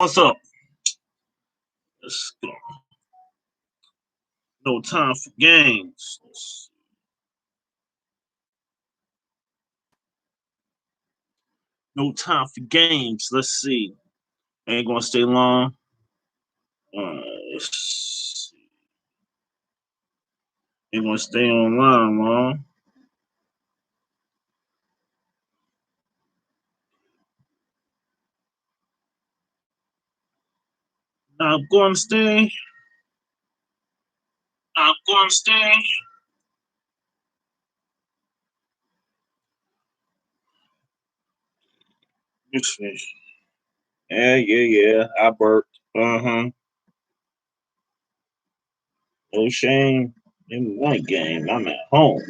What's up? Let's go. No time for games. No time for games. Let's see. Ain't gonna stay long. Let's see. Ain't gonna stay online long. I'm gonna stay. I'm gonna stay. Let's see. Yeah. I burped. No shame in one game. I'm at home.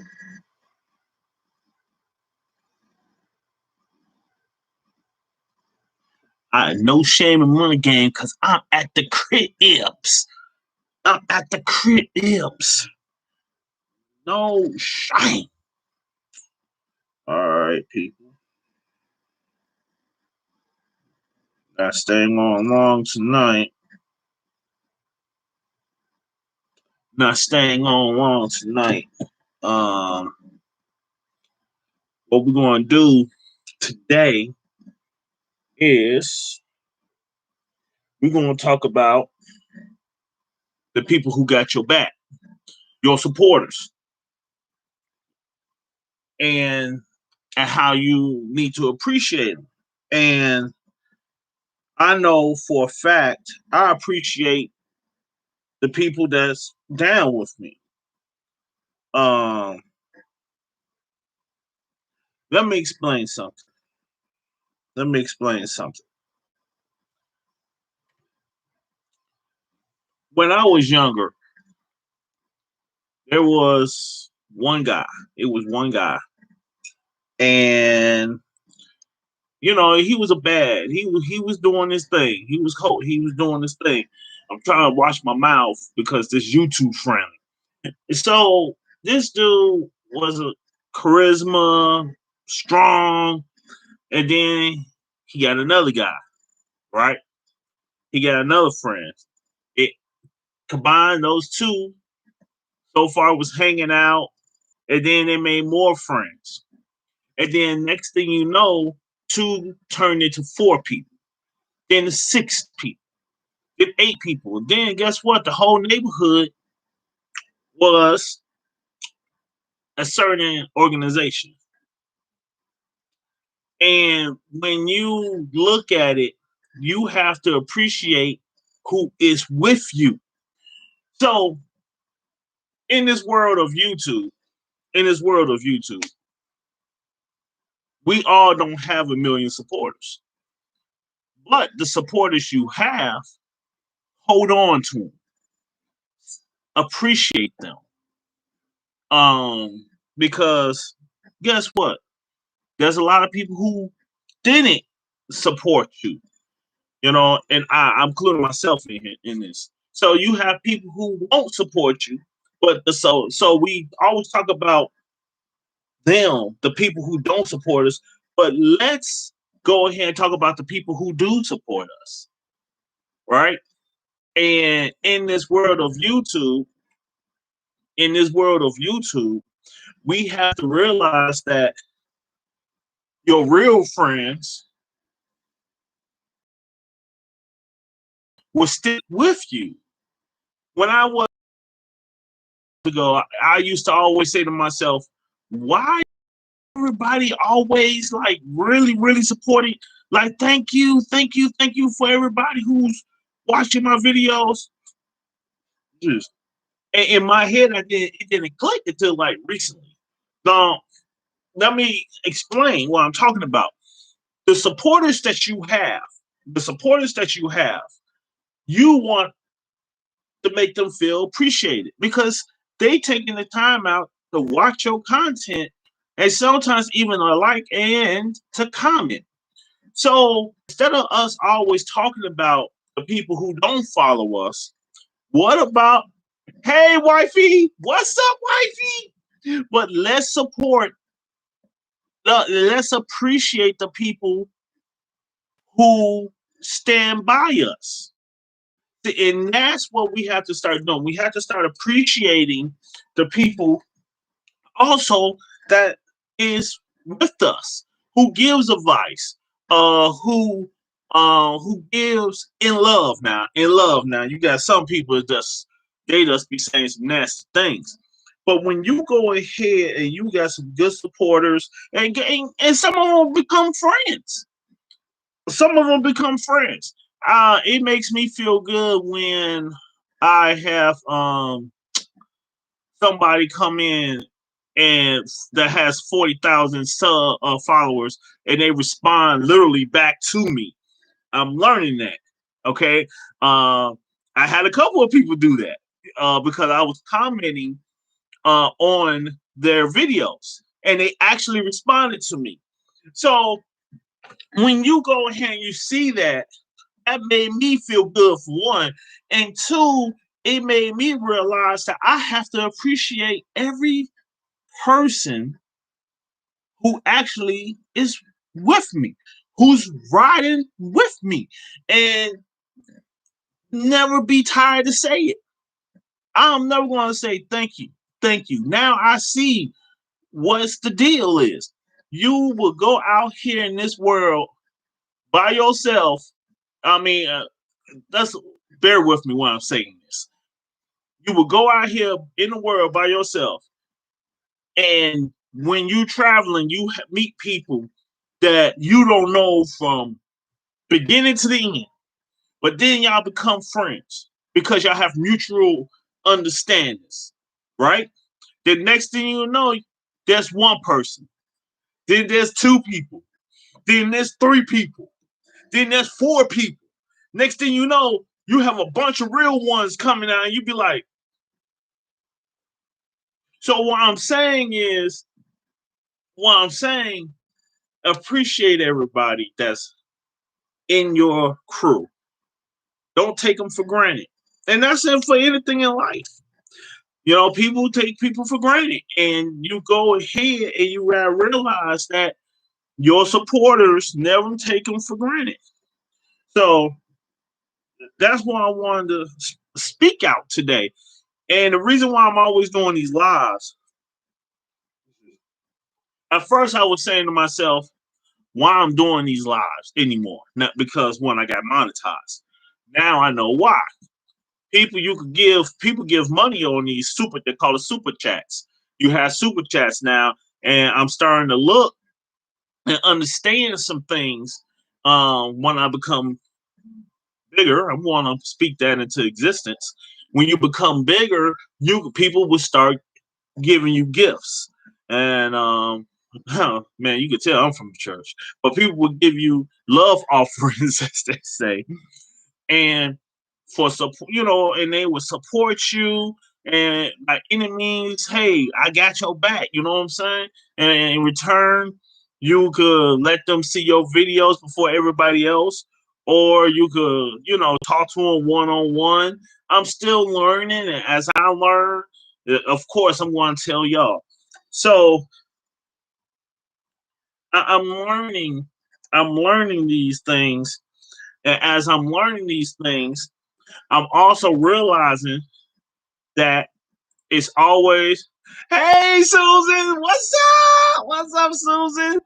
I no shame in one game because I'm at the cribs. I'm at the cribs. No shame. All right, people. Not staying on long tonight. Not staying on long tonight. Um, what we're gonna do today is we're gonna talk about the people who got your back, your supporters, and how you need to appreciate them. And I know for a fact I appreciate the people that's down with me. Um, let me explain something. Let me explain something. When I was younger, there was one guy. It was one guy, and he was a bad. He was doing his thing. He was doing his thing. I'm trying to watch my mouth because this YouTube friendly. So this dude was a charisma, strong, and then he got another guy, right? He got another friend. It combined those two so far was hanging out, and then they made more friends. And then next thing you know, two turned into four people, then six people, then eight people. And then guess what? The whole neighborhood was a certain organization. And when you look at it, you have to appreciate who is with you. So in this world of YouTube, in this world of YouTube, we all don't have a million supporters. But the supporters you have, hold on to them, appreciate them. Because guess what? There's a lot of people who didn't support you, and I'm including myself in this. So you have people who won't support you, but so we always talk about them, the people who don't support us, but let's go ahead and talk about the people who do support us, right? And in this world of YouTube, we have to realize that your real friends will stick with you. When I was ago, I used to always say to myself, why everybody always like really, really supporting? Like, thank you for everybody who's watching my videos. Just in my head, it didn't click until like recently. Now, let me explain what I'm talking about. The supporters that you have, the supporters that you have, you want to make them feel appreciated because they taking the time out to watch your content and sometimes even a like and to comment. So instead of us always talking about the people who don't follow us, what about, hey wifey, what's up, wifey? But let's appreciate the people who stand by us. And that's what we have to start doing. We have to start appreciating the people also that is with us, who gives advice, who gives in love now. In love now. You got some people they just be saying some nasty things. But when you go ahead and you got some good supporters, and some of them become friends. Some of them become friends. It makes me feel good when I have somebody come in and that has 40,000 followers, and they respond literally back to me. I'm learning that. Okay. I had a couple of people do that because I was commenting on their videos, and they actually responded to me. So when you go ahead and you see that, that made me feel good for one. And two, it made me realize that I have to appreciate every person who actually is with me, who's riding with me, and never be tired to say it. I'm never going to say thank you. Thank you. Now I see what's the deal is. You will go out here in this world by yourself. I mean, that's bear with me when I'm saying this. You will go out here in the world by yourself, and when you traveling, you meet people that you don't know from beginning to the end, but then y'all become friends because y'all have mutual understandings, right? The next thing you know, there's one person, then there's two people, then there's three people, then there's four people. Next thing you know, you have a bunch of real ones coming out, and you be like, so what I'm saying, appreciate everybody that's in your crew. Don't take them for granted. And that's it for anything in life. You know, people take people for granted. And you go ahead and you gotta realize that your supporters never take them for granted. So that's why I wanted to speak out today. And the reason why I'm always doing these lives, at first I was saying to myself, why I'm doing these lives anymore. Not because when I got monetized. Now I know why. People give money on these they call it super chats. You have super chats now, and I'm starting to look and understand some things when I become bigger. I want to speak that into existence. When you become bigger, people will start giving you gifts. And oh, man, you could tell I'm from the church. But people will give you love offerings, as they say. And for support, and they will support you, and by any means, hey, I got your back, you know what I'm saying? And in return, you could let them see your videos before everybody else, or you could, talk to them one on one. I'm still learning, and as I learn, of course, I'm going to tell y'all. So I'm learning. I'm learning these things, and as I'm learning these things, I'm also realizing that it's always, hey, Susan, what's up? What's up, Susan?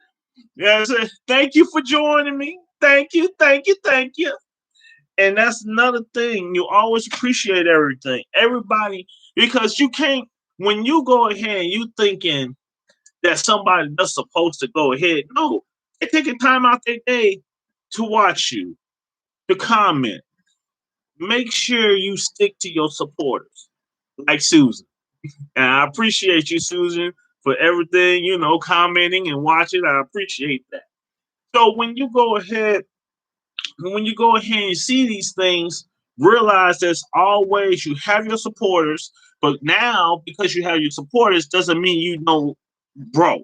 Yes, thank you for joining me. Thank you, thank you, thank you. And that's another thing. You always appreciate everything, everybody, because you can't, when you go ahead and you thinking that somebody that's supposed to go ahead, no, they're taking time out their day to watch you, to comment. Make sure you stick to your supporters, like Susan. And I appreciate you, Susan, for everything, commenting and watching. I appreciate that. So when you go ahead and see these things, realize there's always, you have your supporters, but now because you have your supporters doesn't mean you don't grow.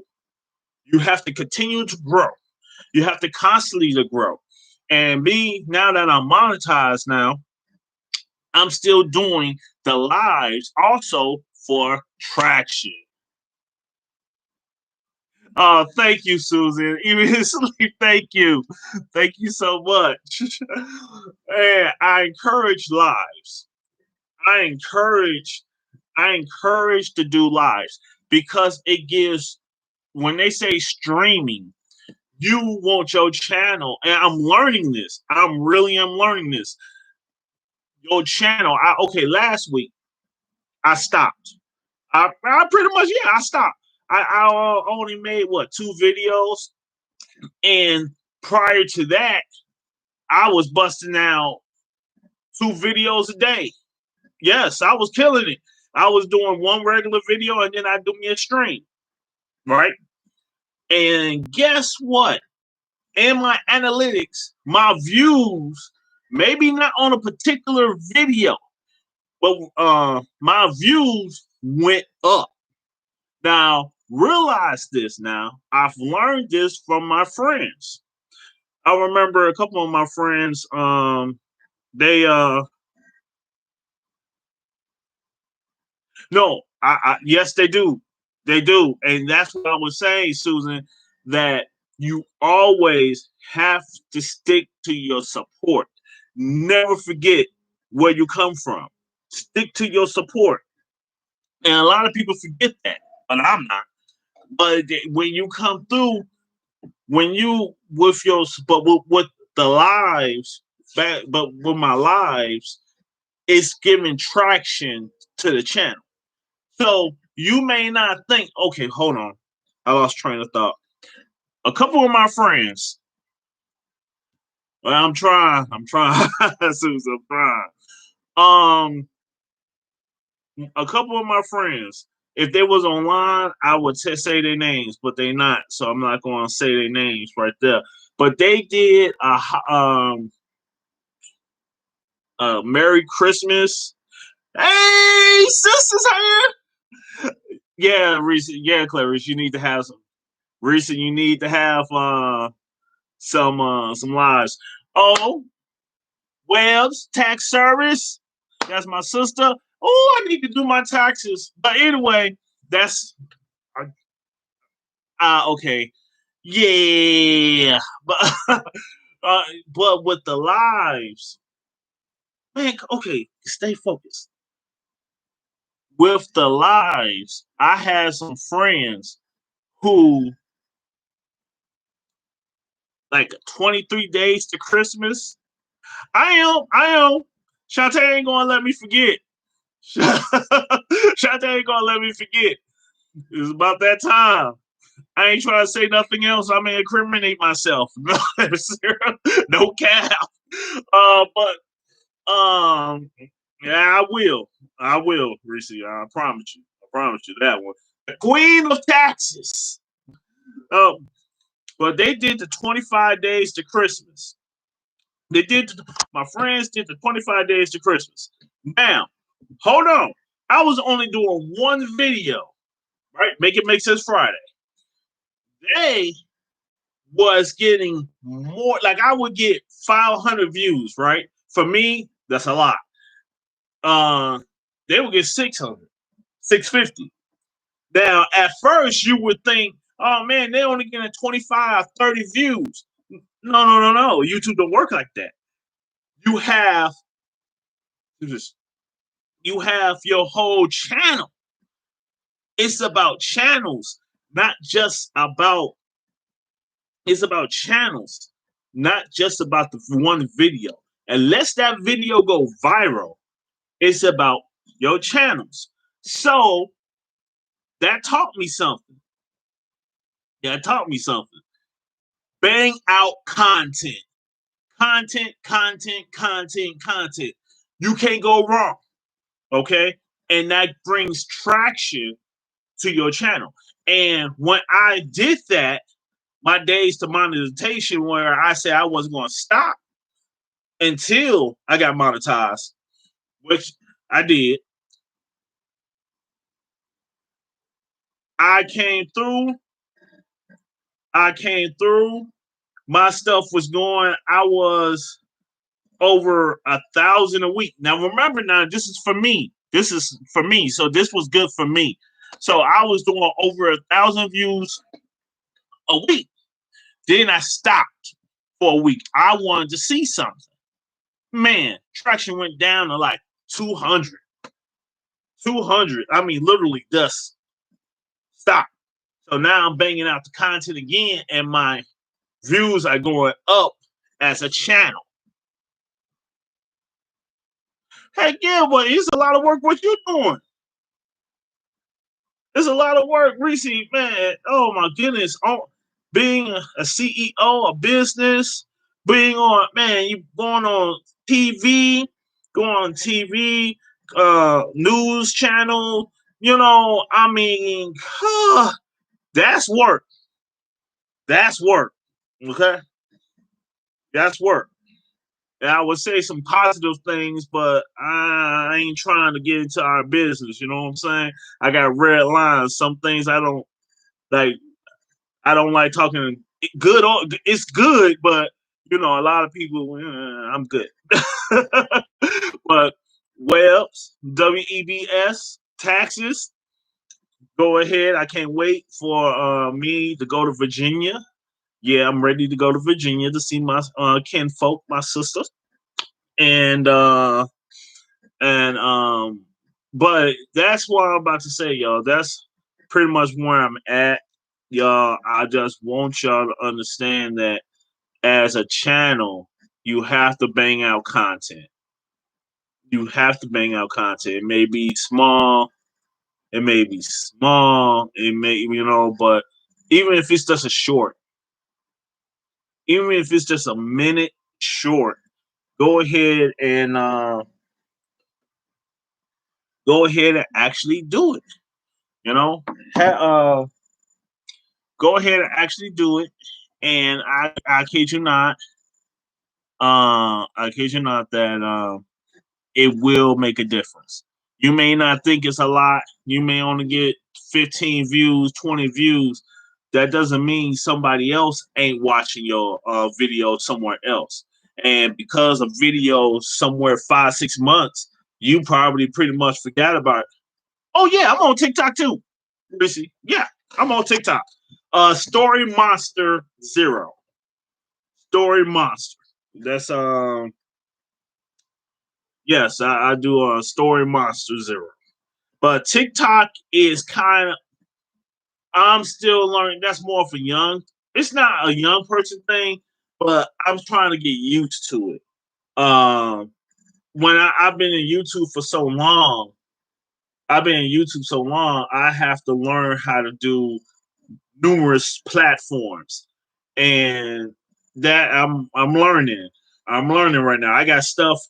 You have to continue to grow. You have to constantly to grow. And me, now that I'm monetized now, I'm still doing the lives also for traction. Thank you, Susan. Even sleep, thank you so much. And I encourage lives. I encourage, I encourage to do lives because it gives. When they say streaming, you want your channel, and I'm learning this. Am learning this. Your channel. Okay. Last week I stopped. I pretty much, yeah, I stopped. I only made what, 2 videos, and prior to that, I was busting out 2 videos a day. Yes, I was killing it. I was doing one regular video, and then I do me a stream, right? And guess what? In my analytics, my views, maybe not on a particular video, but my views went up. Now, realize this now. I've learned this from my friends. I remember a couple of my friends, they no, yes, they do. They do. And that's what I was saying, Susan, that you always have to stick to your support. Never forget where you come from. Stick to your support. And a lot of people forget that, but I'm not. But when you come through, when you with your, but with the lives, but with my lives, it's giving traction to the channel. So you may not think, okay, hold on, I lost train of thought. A couple of my friends, well, I'm trying, Susan, I'm trying. A couple of my friends, if they was online, I would say their names, but they not, so I'm not going to say their names right there. But they did a Merry Christmas. Hey, sisters here. Yeah, Reese. Yeah, Clarice, you need to have some. Reese, you need to have some lives. Oh, Webb's tax service. That's my sister. Oh, I need to do my taxes. But anyway, that's okay. Yeah, but but with the lives, man. Okay, stay focused. With the lives, I had some friends who, like, 23 days to Christmas. I am. Shantae ain't gonna let me forget. Shantae ain't gonna let me forget. It's about that time. I ain't trying to say nothing else. I may incriminate myself. No cap. But yeah, I will. I will, Reese. I promise you. I promise you that one. The Queen of Taxes. Um, but they did the 25 days to Christmas. They did. My friends did the 25 days to Christmas. Now, hold on. I was only doing one video, right? Make it make sense Friday. They was getting more. Like, I would get 500 views, right? For me, that's a lot. They would get 600, 650. Now, at first, you would think, oh man, they only getting 25, 30 views. No, no, no, no. YouTube don't work like that. You have just you have your whole channel. It's about channels, not just about it's about channels, not just about the one video. Unless that video go viral, it's about your channels. So that taught me something. Yeah, it taught me something. Bang out content. Content, content, content, content. You can't go wrong. Okay? And that brings traction to your channel. And when I did that, my days to monetization, where I said I wasn't going to stop until I got monetized, which I did. I came through. I came through. My stuff was going. I was over 1,000 a week. Now remember, now this is for me. This is for me. So this was good for me. So I was doing over 1,000 views a week. Then I stopped for a week. I wanted to see something. Man, traction went down to like 200. 200. I mean, literally just stop. So now I'm banging out the content again, and my views are going up as a channel. Heck yeah, but it's a lot of work what you're doing. It's a lot of work, Reese, man. Oh my goodness. Oh, being a CEO, a business, being on, man, you going on TV, news channel, I mean, that's work. That's work. Okay. That's work. And I would say some positive things, but I ain't trying to get into our business. You know what I'm saying? I got red lines. Some things I don't like. I don't like talking good. It's good, but a lot of people. I'm good. But webs, WEBS, taxes. Go ahead. I can't wait for me to go to Virginia. Yeah, I'm ready to go to Virginia to see my kinfolk, my sisters, and but that's what I'm about to say, y'all. That's pretty much where I'm at, y'all. I just want y'all to understand that as a channel, you have to bang out content. You have to bang out content. It may be small, it may be small, it may, but even if it's just a short, even if it's just a minute short, go ahead and actually do it. Go ahead and actually do it. And I kid you not, that it will make a difference. You may not think it's a lot. You may only get 15 views, 20 views. That doesn't mean somebody else ain't watching your video somewhere else. And because a video somewhere 5-6 months, you probably pretty much forgot about it. Oh yeah, I'm on TikTok too. Missy. Yeah, I'm on TikTok. Story Monster Zero. Story Monster. That's yes, I do a Story Monster Zero. But TikTok is kind of, I'm still learning. That's more for young. It's not a young person thing, but I'm trying to get used to it. When I've been in YouTube for so long, I have to learn how to do numerous platforms, and that I'm learning. I'm learning right now. I got stuff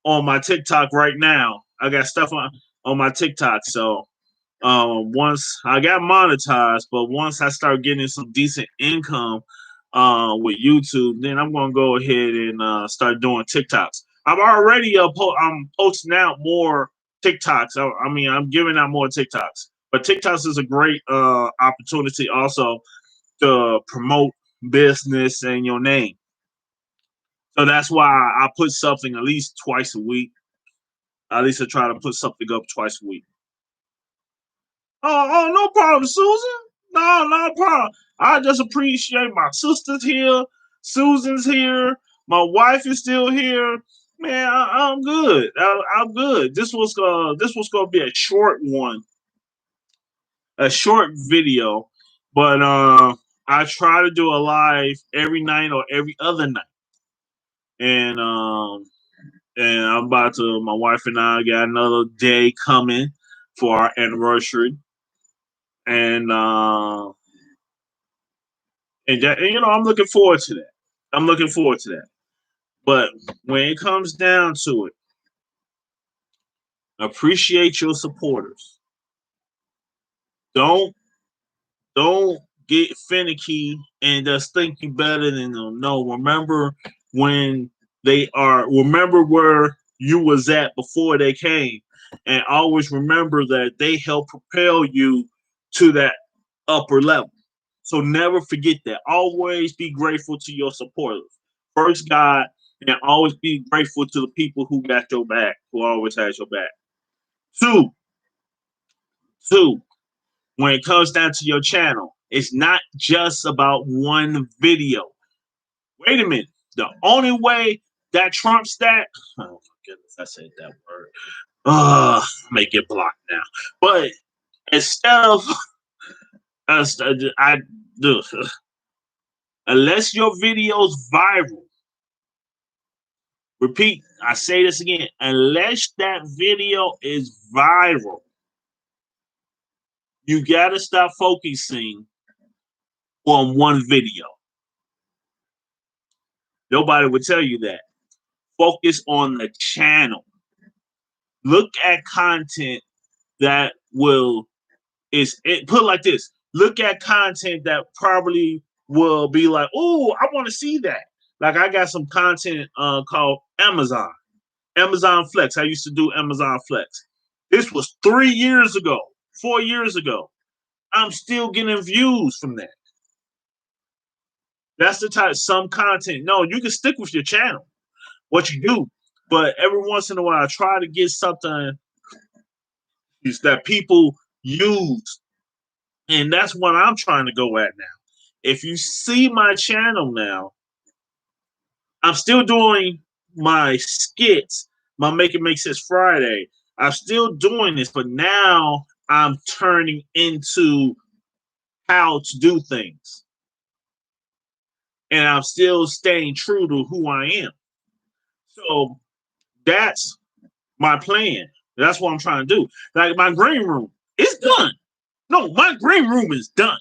on my TikTok right now. I got stuff on my TikTok. So once I got monetized, but once I start getting some decent income with YouTube, then I'm gonna go ahead and start doing TikToks. I'm already I'm posting out more TikToks. I mean, I'm giving out more TikToks. But TikToks is a great opportunity also to promote business and your name. So that's why I put something at least twice a week. At least I try to put something up twice a week. Oh, no problem, Susan. No, no problem. I just appreciate my sister's here. Susan's here. My wife is still here. Man, I'm good. I'm good. This was gonna be a short one, a short video, but I try to do a live every night or every other night, and I'm about to. My wife and I got another day coming for our anniversary, and I'm looking forward to that. I'm looking forward to that. But when it comes down to it, appreciate your supporters. Don't don't get finicky and just think you better than them. No, remember when remember where you was at before they came, and always remember that they help propel you to that upper level. So never forget that. Always be grateful to your supporters. First, God, and always be grateful to the people who got your back, who always has your back. Two, when it comes down to your channel, It's not just about one video. Wait a minute. The only way that trumps that, oh my goodness, I said that word. I may get blocked now. But instead of I do, unless your video's viral, repeat, I say this again, unless that video is viral, you gotta stop focusing on one video. Nobody would tell you that. Focus on the channel. Look at content that will put like this. Look at content that probably will be like, oh, I want to see that. Like I got some content called Amazon Flex. I used to do Amazon Flex. This was 3 years ago, 4 years ago. I'm still getting views from that. That's the type, some content. No, you can stick with your channel, what you do. But every once in a while, I try to get something that people use. And that's what I'm trying to go at now. If you see my channel now, I'm still doing my skits, my Make It Make Sense Friday. I'm still doing this, but now I'm turning into how to do things. And I'm still staying true to who I am. So that's my plan. That's what I'm trying to do. Like my green room, it's done. No, my green room is done.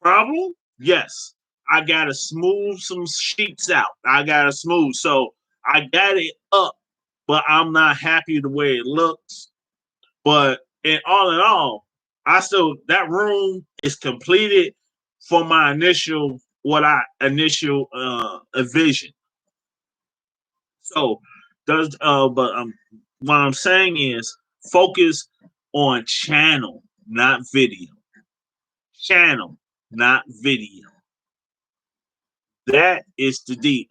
Problem? Yes. I gotta smooth some sheets out. I gotta smooth. So I got it up, but I'm not happy the way it looks. But in all, that room is completed for my initial vision. So what I'm saying is focus on channel, not video. Channel, not video. That is the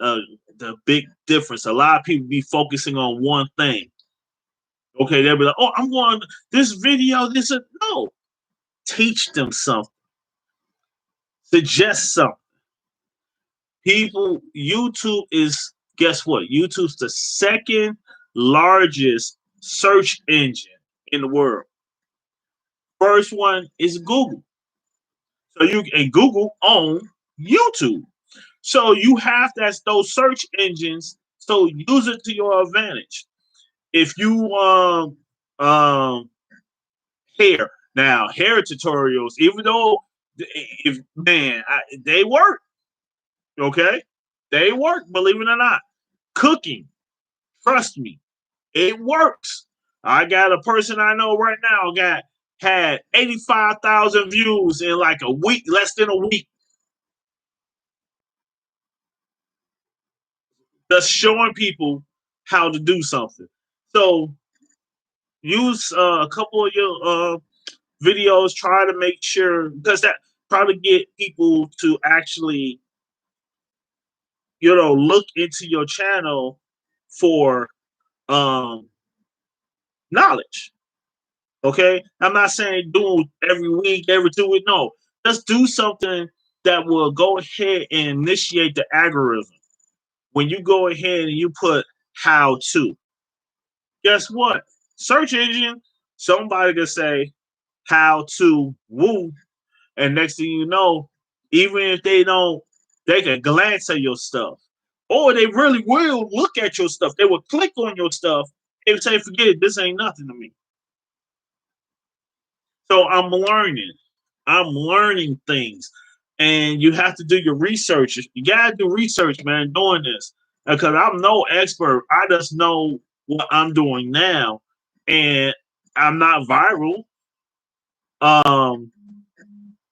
big difference. A lot of people be focusing on one thing. Okay, they'll be like, "Oh, I'm going this video." No. Teach them something. Suggest something. YouTube is, guess what? YouTube's the second largest search engine in the world. First one is Google. And Google own YouTube. So you have those search engines. So use it to your advantage. If you hair tutorials, even though they work. Okay, they work. Believe it or not, cooking. Trust me, it works. I got a person I know right now had 85,000 views in like a week, less than a week. Just showing people how to do something. So use a couple of your videos. Try to make sure, because that probably get people to actually, look into your channel for knowledge. Okay, I'm not saying do every week, every 2 weeks. No, just do something that will go ahead and initiate the algorithm. When you go ahead and you put how to, guess what? Search engine, somebody can say how to woo, and next thing you know, even if they don't, they can glance at your stuff, or they really will look at your stuff. They will click on your stuff and say, "Forget it, this ain't nothing to me." So I'm learning things, and you have to do your research. You gotta do research, man, doing this, because I'm no expert. I just know what I'm doing now, and I'm not viral.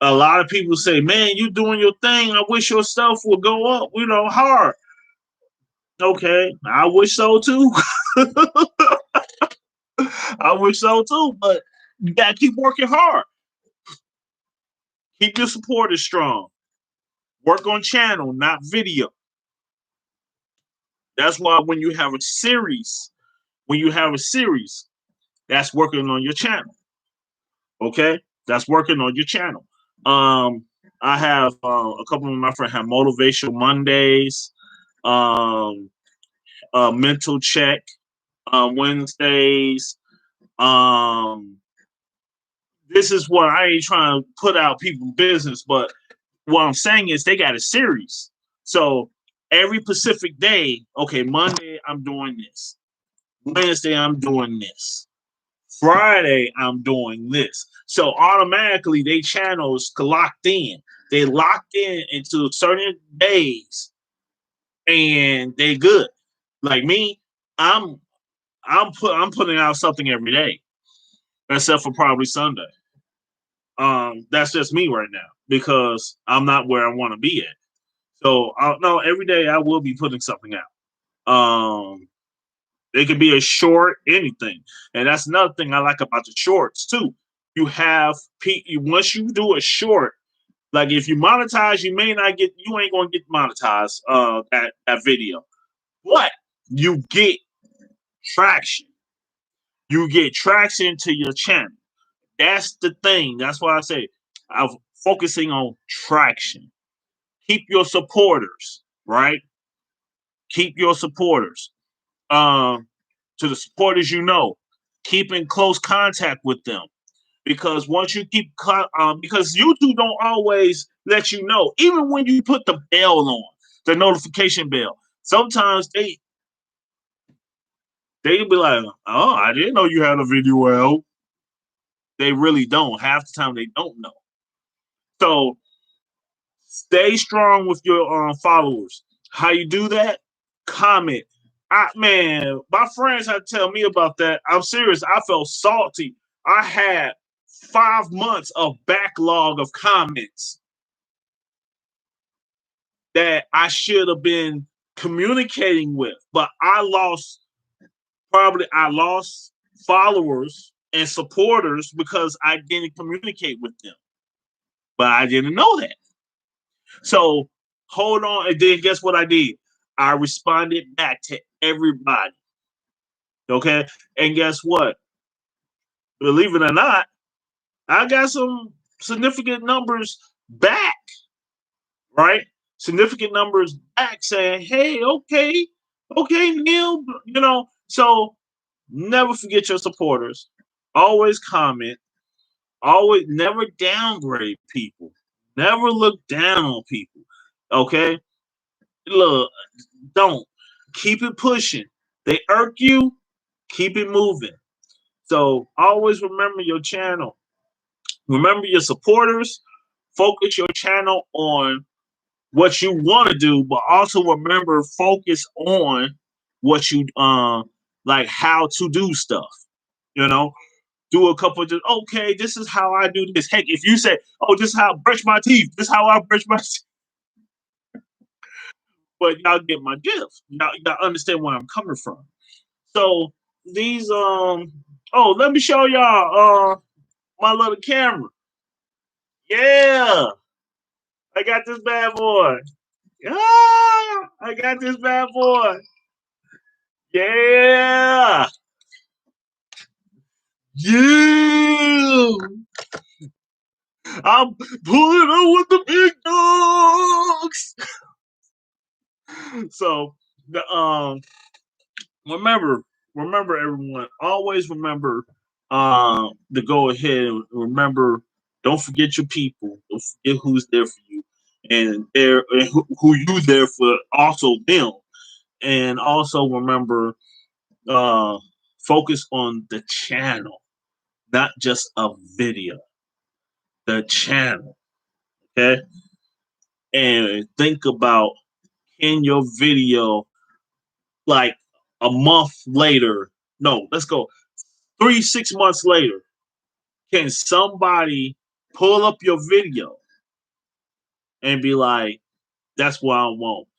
A lot of people say, "Man, you doing your thing. I wish your stuff would go up, hard." Okay, I wish so too. I wish so too, but you gotta keep working hard. Keep your supporters strong. Work on channel, not video. That's why when you have a series, that's working on your channel. Okay? that's working on your channel. I have a couple of my friends have motivational Mondays, mental check Wednesdays. This is what I ain't trying to put out people business, but what I'm saying is they got a series. So every Pacific day, okay, Monday I'm doing this. Wednesday I'm doing this. Friday I'm doing this. So automatically they channels locked in. They locked in into certain days and they good. Like me, I'm putting out something every day, except for probably Sunday. That's just me right now because I'm not where I want to be at. So no, every day I will be putting something out. It could be a short, anything, and that's another thing I like about the shorts too. You have once you do a short, like if you monetize, you ain't gonna get monetized that video, but you get traction. You get traction to your channel. That's the thing. That's why I say I'm focusing on traction. Keep your supporters, right? Keep your supporters. To the supporters, keep in close contact with them because once you because YouTube don't always let you know, even when you put the bell on, the notification bell. Sometimes they be like, "Oh, I didn't know you had a video out." They really don't. Half the time, they don't know. So stay strong with your followers. How you do that? Comment. Man, my friends had to tell me about that. I'm serious. I felt salty. I had 5 months of backlog of comments that I should have been communicating with, but I lost followers and supporters because I didn't communicate with them. But I didn't know that. So hold on. And then guess what I did? I responded back to everybody. Okay. And guess what? Believe it or not, I got some significant numbers back, right? Significant numbers back saying, hey, okay, Neil, so never forget your supporters. Always comment. Always never downgrade people. Never look down on people. Okay? Look, don't. Keep it pushing. They irk you, keep it moving. So always remember your channel. Remember your supporters. Focus your channel on what you want to do, but also remember focus on what you like how to do stuff. You know, do a couple of okay, this is how I do this. Heck, if you say, oh, this is how I brush my teeth, this is how I brush my teeth. But y'all get my gift. Y'all understand where I'm coming from. So these let me show y'all my little camera. Yeah, I got this bad boy. I got this bad boy. Yeah. Yeah. I'm pulling up with the big dogs. So the remember everyone, always remember to go ahead and remember, don't forget your people, don't forget who's there for you and who you there for, also them. And also remember, focus on the channel, not just a video, the channel. Okay. And think about, in your video, like a month later, no, let's go 6 months later, can somebody pull up your video and be like, that's what I want?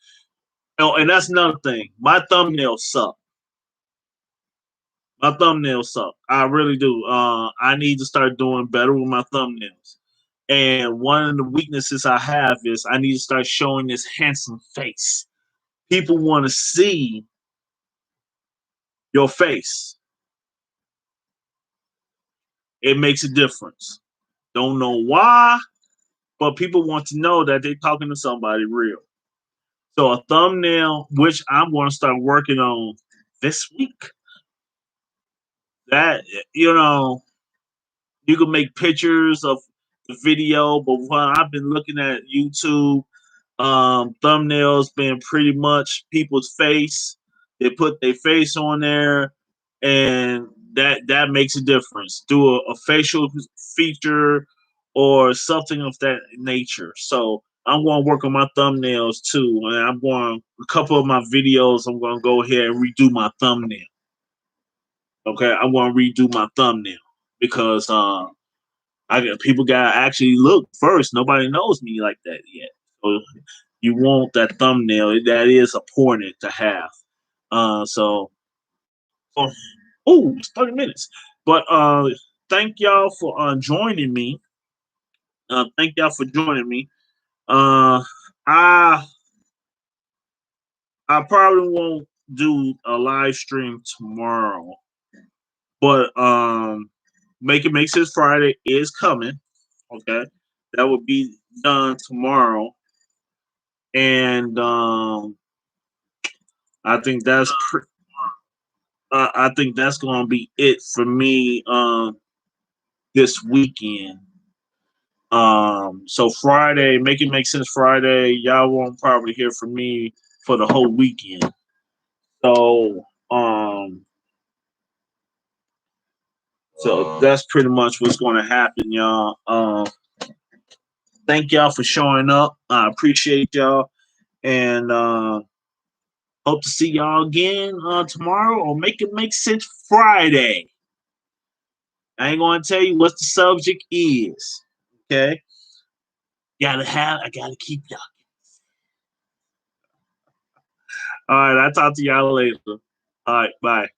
Oh, and that's another thing. My thumbnails suck. My thumbnails suck. I really do. I need to start doing better with my thumbnails. And one of the weaknesses I have is I need to start showing this handsome face. People want to see your face. It makes a difference. Don't know why, but people want to know that they're talking to somebody real. So a thumbnail, which I'm going to start working on this week, that, you know, you can make pictures of the video, but while I've been looking at YouTube, thumbnails been pretty much people's face. They put their face on there, and that makes a difference. Do a facial feature or something of that nature. So I'm going to work on my thumbnails too, and I'm going a couple of my videos. I'm going to go ahead and redo my thumbnail. Okay, I want to redo my thumbnail because I got people got to actually look first. Nobody knows me like that yet. So you want that thumbnail. That is important to have. So oh, it's 30 minutes. But thank y'all for joining me. Thank y'all for joining me. Uh, I I probably won't do a live stream tomorrow, but Make It Make Sense Friday is coming. Okay, that will be done tomorrow, and I think I think that's going to be it for me this weekend. So Friday, Make It Make Sense Friday, y'all won't probably hear from me for the whole weekend. So that's pretty much what's going to happen, y'all. Thank y'all for showing up. I appreciate y'all, and hope to see y'all again tomorrow or Make It Make Sense Friday. I ain't gonna tell you what the subject is. Okay. I gotta keep y'all. All right, I'll talk to y'all later. All right, bye.